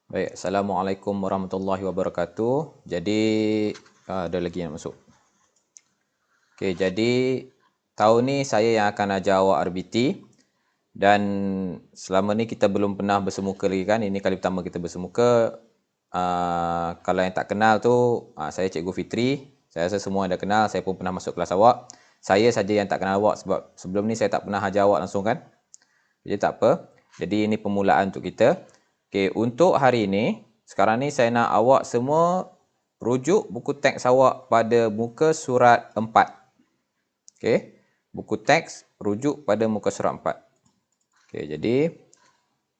Baik, Assalamualaikum warahmatullahi wabarakatuh. Jadi, ada lagi yang masuk. Okey, jadi tahun ni saya yang akan ajar awak RBT dan selama ni kita belum pernah bersemuka lagi kan. Ini kali pertama kita bersemuka. Kalau yang tak kenal tu, saya Cikgu Fitri. Saya rasa semua dah kenal, saya pun pernah masuk kelas awak. Saya saja yang tak kenal awak sebab sebelum ni saya tak pernah ajar awak langsung kan. Jadi tak apa. Jadi ini permulaan untuk kita. Okey, untuk hari ini, sekarang ni saya nak awak semua rujuk buku teks awak pada muka surat 4. Okey, buku teks rujuk pada muka surat 4. Okey, jadi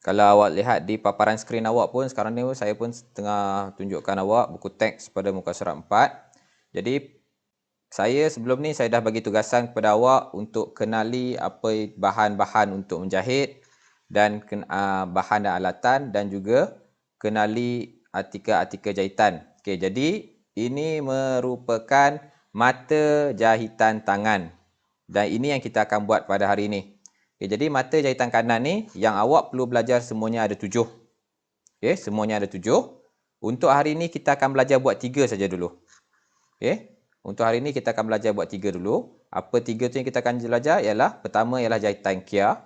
kalau awak lihat di paparan skrin awak pun sekarang ni saya pun tengah tunjukkan awak buku teks pada muka surat 4. Jadi saya sebelum ni saya dah bagi tugasan kepada awak untuk kenali apa bahan-bahan untuk menjahit dan bahan dan alatan dan juga kenali artikel-artikel jahitan. Okey, jadi ini merupakan mata jahitan tangan. Dan ini yang kita akan buat pada hari ini. Okey, jadi mata jahitan kanan ni yang awak perlu belajar semuanya ada 7. Okey, semuanya ada 7. Untuk hari ini kita akan belajar buat 3 saja dulu. Okey. Untuk hari ini kita akan belajar buat 3 dulu. Apa 3 tu yang kita akan belajar ialah pertama ialah jahitan kia,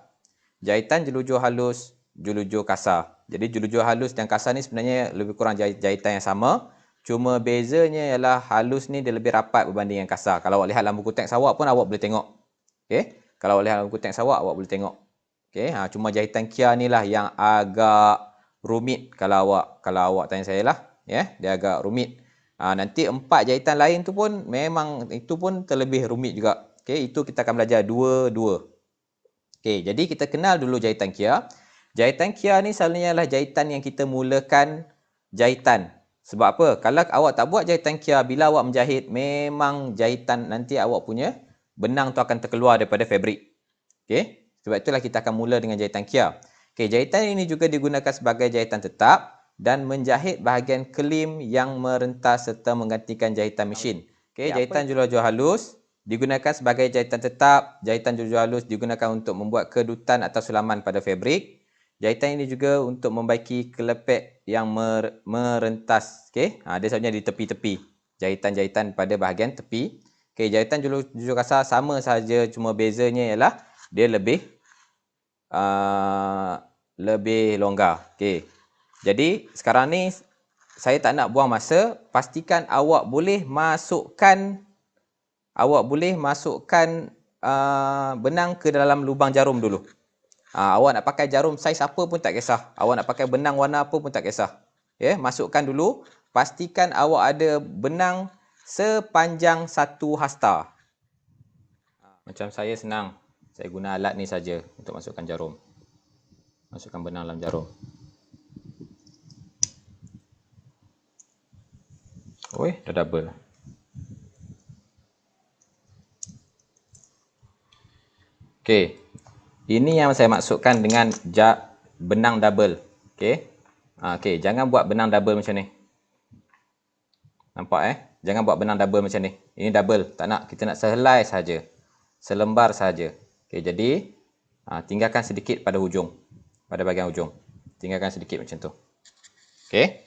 jahitan jelujur halus, jelujur kasar. Jadi jelujur halus dan kasar ni sebenarnya lebih kurang jahitan yang sama. Cuma bezanya ialah halus ni dia lebih rapat berbanding yang kasar. Kalau awak lihat dalam buku teks awak pun awak boleh tengok. Okey. Kalau awak lihat dalam buku teks awak boleh tengok. Okey, cuma jahitan kia ni lah yang agak rumit kalau awak tanya saya lah, ya. Dia agak rumit. Nanti 4 jahitan lain tu pun memang itu pun terlebih rumit juga. Okey, itu kita akan belajar dua-dua. Okey, jadi kita kenal dulu jahitan kia. Jahitan kia ni selalunya adalah jahitan yang kita mulakan jahitan. Sebab apa? Kalau awak tak buat jahitan kia, bila awak menjahit, memang jahitan nanti awak punya benang tu akan terkeluar daripada fabrik. Okey, sebab itulah kita akan mula dengan jahitan kia. Okey, jahitan ini juga digunakan sebagai jahitan tetap dan menjahit bahagian kelim yang merentas serta menggantikan jahitan mesin. Okey, jahitan julur-julur halus digunakan sebagai jahitan tetap. Jahitan julur-julur halus digunakan untuk membuat kedutan atau sulaman pada fabrik. Jahitan ini juga untuk membaiki kelepek yang merentas. Okey, dia sebenarnya di tepi-tepi. Jahitan-jahitan pada bahagian tepi. Okey, jahitan julur kasar sama saja, cuma bezanya ialah dia lebih longgar. Okey. Jadi sekarang ni saya tak nak buang masa, pastikan awak boleh masukkan benang ke dalam lubang jarum dulu. Awak nak pakai jarum saiz apa pun tak kisah. Awak nak pakai benang warna apa pun tak kisah. Okay, masukkan dulu. Pastikan awak ada benang sepanjang 1 hasta. Macam saya senang. Saya guna alat ni saja untuk masukkan jarum. Masukkan benang dalam jarum. Oi, dah double. Okey. Ini yang saya maksudkan dengan benang double. Okey. Okey, jangan buat benang double macam ni. Nampak Jangan buat benang double macam ni. Ini double, tak nak. Kita nak sehelai saja. Selembar saja. Okey, jadi tinggalkan sedikit pada hujung. Pada bahagian hujung. Tinggalkan sedikit macam tu. Okey.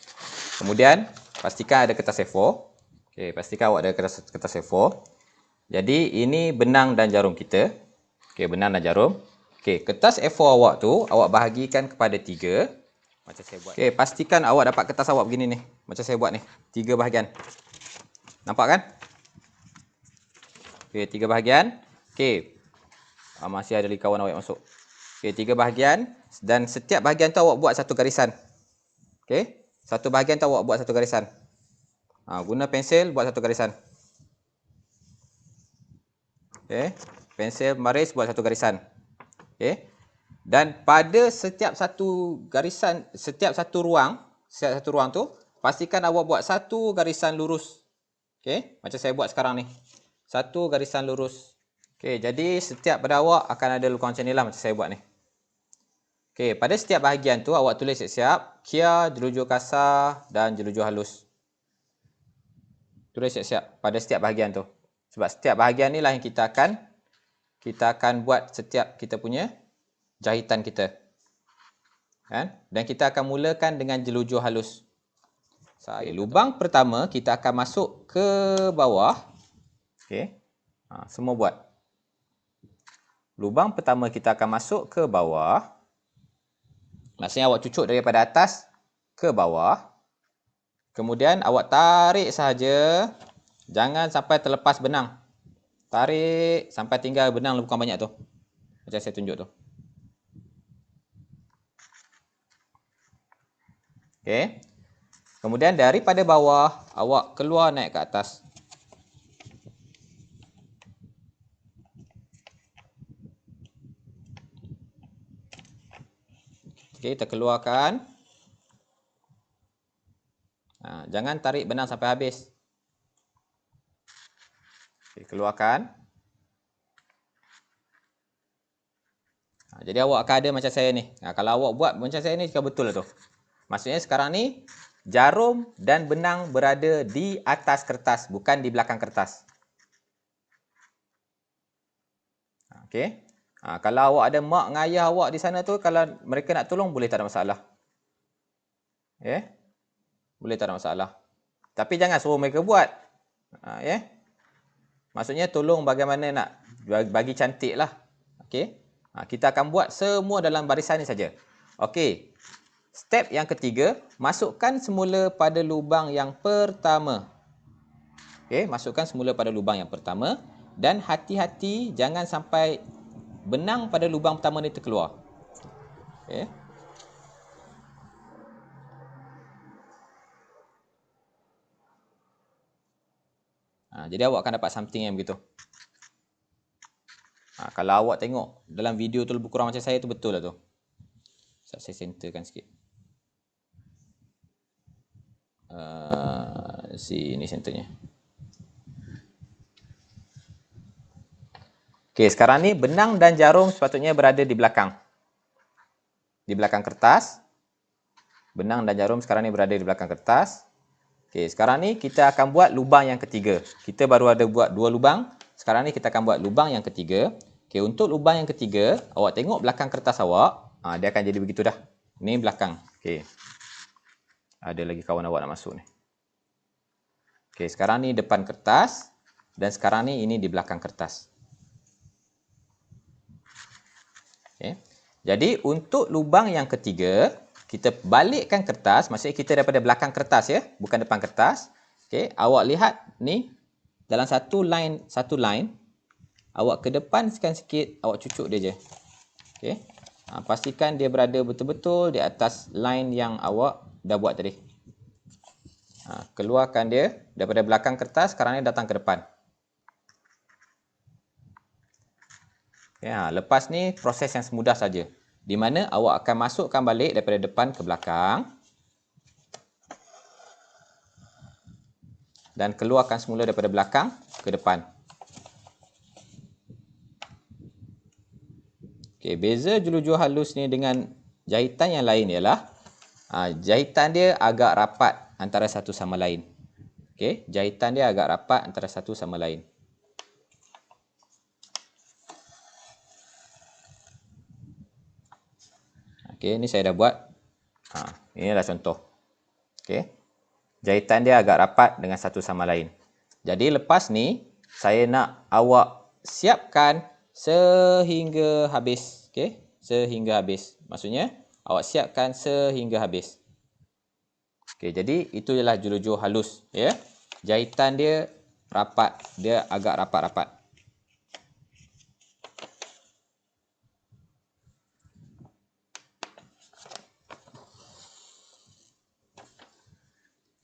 Kemudian pastikan ada kertas A4. Okey, pastikan awak ada kertas A4. Jadi ini benang dan jarum kita. Okey, benang dan jarum. Okey, kertas A4 awak tu awak bahagikan kepada 3. Macam saya buat. Okey, pastikan awak dapat kertas awak begini ni. Macam saya buat ni. 3 bahagian. Nampak kan? Okey, 3 bahagian. Okey. Masih ada lagi kawan awak yang masuk. Okey, 3 bahagian dan setiap bahagian tu awak buat satu garisan. Okey, satu bahagian tu awak buat satu garisan. Guna pensil buat satu garisan. Okey, pensil baris buat satu garisan. Okey. Dan pada setiap satu garisan, setiap satu ruang tu, pastikan awak buat satu garisan lurus. Okey, macam saya buat sekarang ni. Satu garisan lurus. Okey, jadi setiap pada awak akan ada lukang macam ni lah macam saya buat ni. Okey, pada setiap bahagian tu awak tulis siap-siap kia, jelujur kasar dan jelujur halus. Tulis siap-siap pada setiap bahagian tu. Sebab setiap bahagian ni lah yang kita akan buat setiap kita punya jahitan kita. Kan? Dan kita akan mulakan dengan jelujur halus. Lubang pertama kita akan masuk ke bawah. Okey. Semua buat. Lubang pertama kita akan masuk ke bawah. Maksudnya awak cucuk daripada atas ke bawah. Kemudian awak tarik sahaja. Jangan sampai terlepas benang. Tarik sampai tinggal benang bukan banyak tu. Macam saya tunjuk tu. Okey. Kemudian daripada bawah, awak keluar naik ke atas. Okey, kita keluarkan. Jangan tarik benang sampai habis. Okey, keluarkan. Jadi awak akan ada macam saya ni. Kalau awak buat macam saya ni, betul lah tu. Maksudnya sekarang ni, jarum dan benang berada di atas kertas, bukan di belakang kertas. Okey. Kalau awak ada mak dengan ayah awak di sana tu, kalau mereka nak tolong, boleh, tak ada masalah. Boleh, tak ada masalah. Tapi jangan suruh mereka buat. Maksudnya tolong bagaimana nak bagi cantik lah. Okey. Kita akan buat semua dalam barisan ni saja. Okey. Step yang ketiga, masukkan semula pada lubang yang pertama. Okey, masukkan semula pada lubang yang pertama dan hati-hati jangan sampai benang pada lubang pertama ni terkeluar. Okey. Jadi awak akan dapat something yang begitu. Kalau awak tengok dalam video tu lebih kurang macam saya tu, betul lah tu. Saya centerkan sikit. Sini centernya. Okey, sekarang ni benang dan jarum sepatutnya berada di belakang. Di belakang kertas. Benang dan jarum sekarang ni berada di belakang kertas. Okey, sekarang ni kita akan buat lubang yang ketiga. Kita baru ada buat 2 lubang. Sekarang ni kita akan buat lubang yang ketiga. Okey, untuk lubang yang ketiga, awak tengok belakang kertas awak. Dia akan jadi begitu dah. Ini belakang. Okey. Ada lagi kawan awak nak masuk ni. Okey, sekarang ni depan kertas. Dan sekarang ni ini di belakang kertas. Okay. Jadi untuk lubang yang ketiga, kita balikkan kertas, maksudnya kita daripada belakang kertas ya, bukan depan kertas. Okay. Awak lihat ni dalam satu line, awak ke depan sikit, awak cucuk dia je. Okay. Pastikan dia berada betul-betul di atas line yang awak dah buat tadi. Keluarkan dia daripada belakang kertas, sekarang ni datang ke depan. Lepas ni proses yang semudah saja, di mana awak akan masukkan balik daripada depan ke belakang dan keluarkan semula daripada belakang ke depan. Okey, beza jelujur halus ni dengan jahitan yang lain ialah jahitan dia agak rapat antara satu sama lain. Okey, jahitan dia agak rapat antara satu sama lain. Okey, ni saya dah buat. Inilah contoh. Okey. Jahitan dia agak rapat dengan satu sama lain. Jadi lepas ni, saya nak awak siapkan sehingga habis. Okey, sehingga habis. Maksudnya, awak siapkan sehingga habis. Okey, jadi itu ialah jelujur halus. Ya. Jahitan dia rapat. Dia agak rapat-rapat.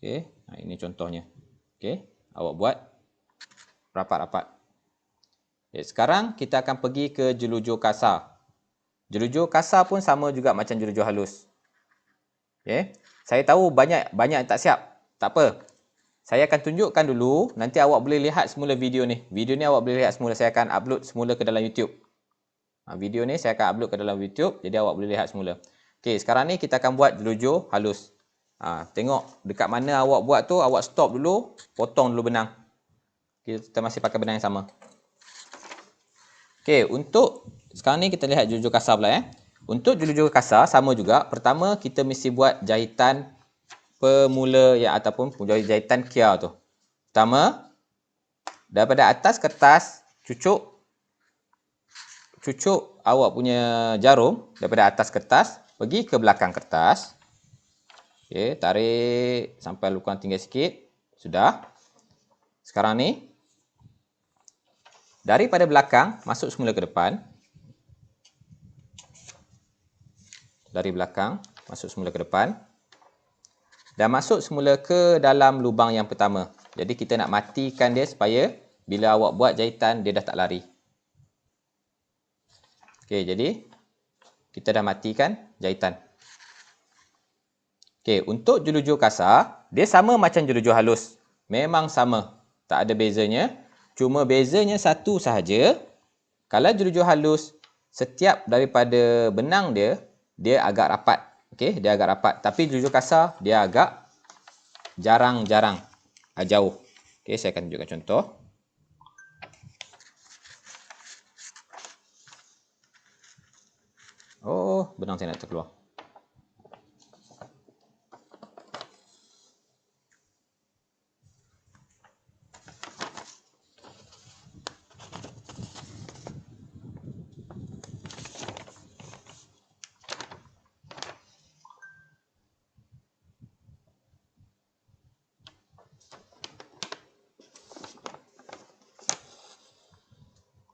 Okey, ini contohnya. Okey, awak buat rapat-rapat. Okay, sekarang kita akan pergi ke jelujur kasar. Jelujur kasar pun sama juga macam jelujur halus. Okey, saya tahu banyak yang tak siap. Tak apa. Saya akan tunjukkan dulu, nanti awak boleh lihat semula video ni. Video ni awak boleh lihat semula, saya akan upload semula ke dalam YouTube. Video ni saya akan upload ke dalam YouTube, jadi awak boleh lihat semula. Okey, sekarang ni kita akan buat jelujur halus. Tengok dekat mana awak buat tu, awak stop dulu, potong dulu benang. Kita masih pakai benang yang sama. Okey, untuk sekarang ni kita lihat jelujur kasar pula . Untuk juru-juru kasar sama juga. Pertama kita mesti buat jahitan pemula ya ataupun jahitan kia tu. Pertama, daripada atas kertas cucuk awak punya jarum daripada atas kertas pergi ke belakang kertas. Okey, tarik sampai lubang tinggal sikit. Sudah. Sekarang ni daripada belakang masuk semula ke depan. Dari belakang masuk semula ke depan. Dan masuk semula ke dalam lubang yang pertama. Jadi kita nak matikan dia supaya bila awak buat jahitan dia dah tak lari. Okey, jadi kita dah matikan jahitan. Okey, untuk juru-juru kasar, dia sama macam juru-juru halus. Memang sama, tak ada bezanya. Cuma bezanya satu sahaja. Kalau juru-juru halus, setiap daripada benang dia agak rapat. Okey, dia agak rapat. Tapi juru-juru kasar, dia agak jarang-jarang jauh. Okey, saya akan tunjukkan contoh. Oh, benang saya nak terkeluar.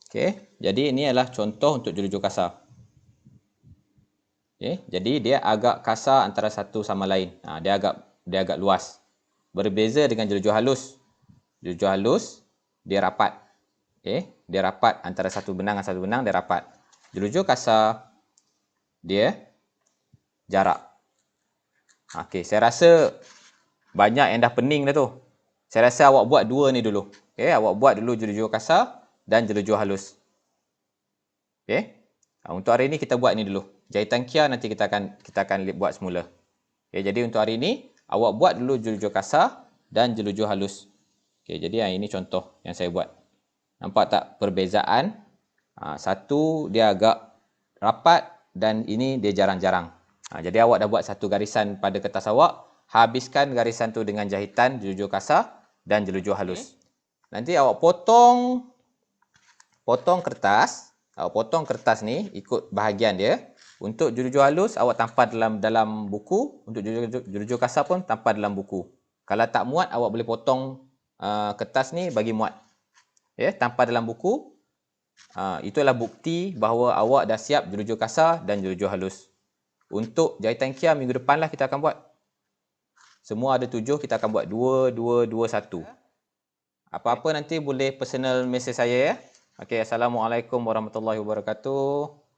Okey, jadi ini adalah contoh untuk juru-juru kasar. Okey, jadi dia agak kasar antara satu sama lain. Dia agak luas. Berbeza dengan juru-juru halus. Juru-juru halus dia rapat. Okey, dia rapat antara satu benang dengan satu benang dia rapat. Juru-juru kasar dia jarak. Okey, saya rasa banyak yang dah pening dah tu. Saya rasa awak buat dua ni dulu. Okey, awak buat dulu juru-juru kasar dan juru-juru halus. Okey. Untuk hari ini kita buat ni dulu. Jahitan kia nanti kita akan buat semula. Okey, jadi untuk hari ini awak buat dulu juru-juru kasar dan juru-juru halus. Okey, jadi ini contoh yang saya buat. Nampak tak perbezaan? Satu dia agak rapat dan ini dia jarang-jarang. Jadi awak dah buat satu garisan pada kertas awak, habiskan garisan tu dengan jahitan juru-juru kasar dan juru-juru halus. Nanti awak potong kertas. Awak potong kertas ni ikut bahagian dia. Untuk juru-juru halus awak tampal dalam buku, untuk juru-juru kasar pun tampal dalam buku. Kalau tak muat awak boleh potong kertas ni bagi muat. Ya, tampal dalam buku. Itulah bukti bahawa awak dah siap juru-juru kasar dan juru-juru halus. Untuk jahitan kia minggu depan lah kita akan buat. Semua ada 7, kita akan buat 2, 2, 2, 1. Apa-apa nanti boleh personal message saya ya. Okey, Assalamualaikum warahmatullahi wabarakatuh.